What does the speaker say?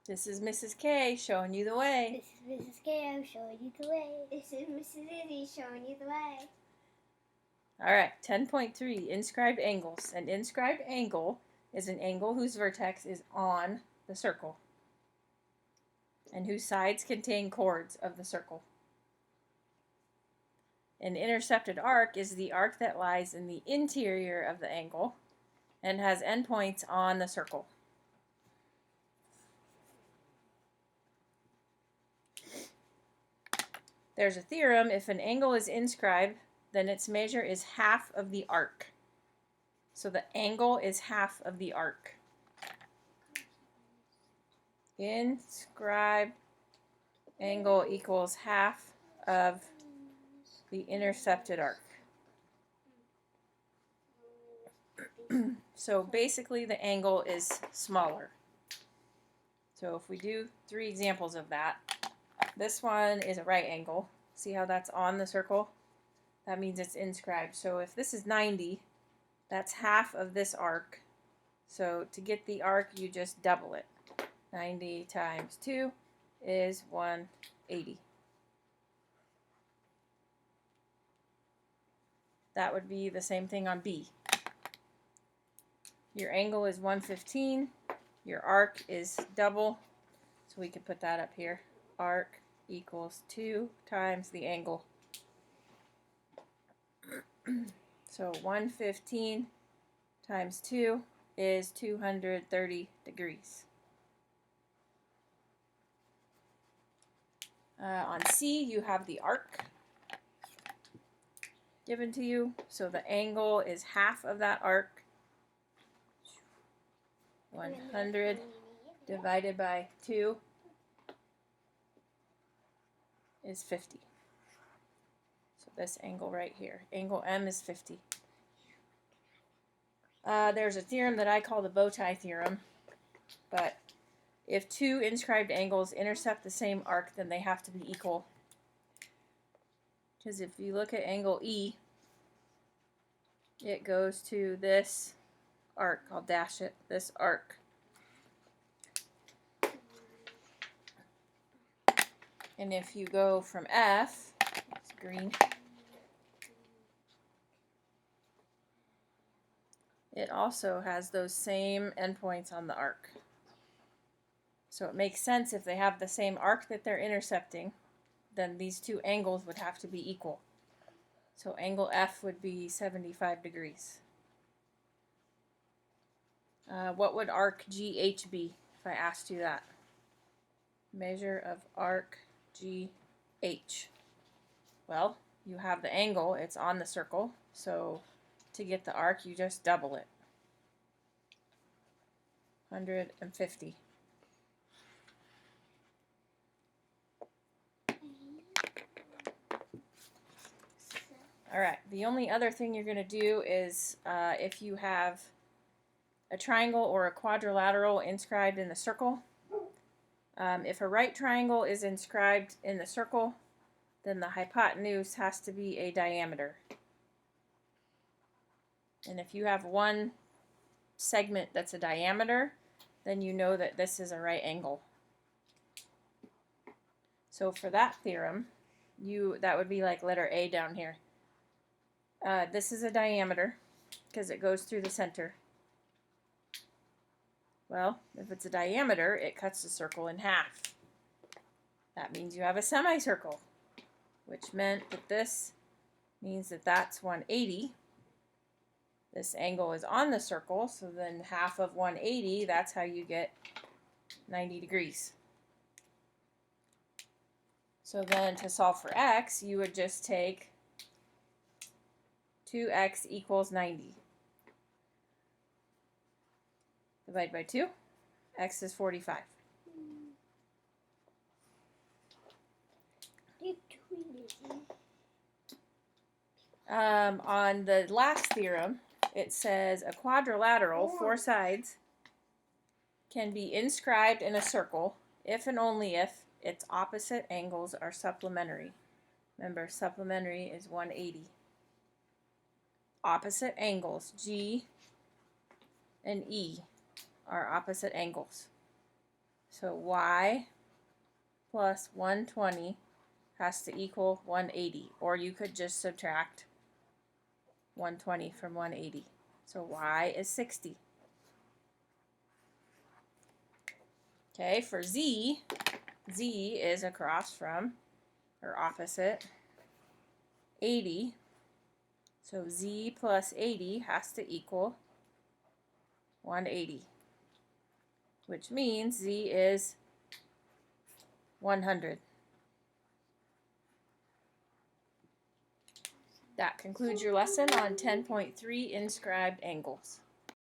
This is Mrs. K showing you the way. This is Mrs. K. I'm showing you the way. This is Mrs. Izzy showing you the way. Alright, 10.3, inscribed angles. An inscribed angle is an angle whose vertex is on the circle and whose sides contain chords of the circle. An intercepted arc is the arc that lies in the interior of the angle and has endpoints on the circle. There's a theorem: if an angle is inscribed, then its measure is half of the arc. So the angle is half of the arc. Inscribed angle equals half of the intercepted arc. So basically the angle is smaller. So if we do 3 examples of that, this one is a right angle. See how that's on the circle? That means it's inscribed. So if this is 90, that's half of this arc. So to get the arc, you just double it. 90 times 2 is 180. That would be the same thing on B. Your angle is 115. Your arc is double. So we can put that up here. Arc equals 2 times the angle. So 115 times 2 is 230 degrees. On C, you have the arc given to you. So the angle is half of that arc. 100 divided by 2 is 50. So this angle right here, angle M is 50. There's a theorem that I call the bow tie theorem, but if 2 inscribed angles intercept the same arc, then they have to be equal. Because if you look at angle E, it goes to this arc. I'll dash it, this arc. And if you go from F, it's green, it also has those same endpoints on the arc. So it makes sense if they have the same arc that they're intercepting, then these 2 angles would have to be equal. So angle F would be 75 degrees. What would arc GH be if I asked you that? Measure of arc GH. Well, you have the angle, it's on the circle, so to get the arc, you just double it. 150. Alright, the only other thing you're going to do is if you have a triangle or a quadrilateral inscribed in the circle, if a right triangle is inscribed in the circle, then the hypotenuse has to be a diameter. And if you have one segment that's a diameter, then you know that this is a right angle. So for that theorem, that would be like letter A down here. This is a diameter because it goes through the center. Well, if it's a diameter, it cuts the circle in half. That means you have a semicircle, which meant that this means that that's 180. This angle is on the circle, so then half of 180, that's how you get 90 degrees. So then to solve for x, you would just take 2x equals 90. Divide by 2, x is 45. On the last theorem, it says a quadrilateral, 4 sides, can be inscribed in a circle if and only if its opposite angles are supplementary. Remember, supplementary is 180. Opposite angles, G and E, are opposite angles. So y plus 120 has to equal 180. Or you could just subtract 120 from 180. So y is 60. Okay, for z, z is across from, or opposite, 80. So z plus 80 has to equal 180, which means z is 100. That concludes your lesson on 10.3 inscribed angles.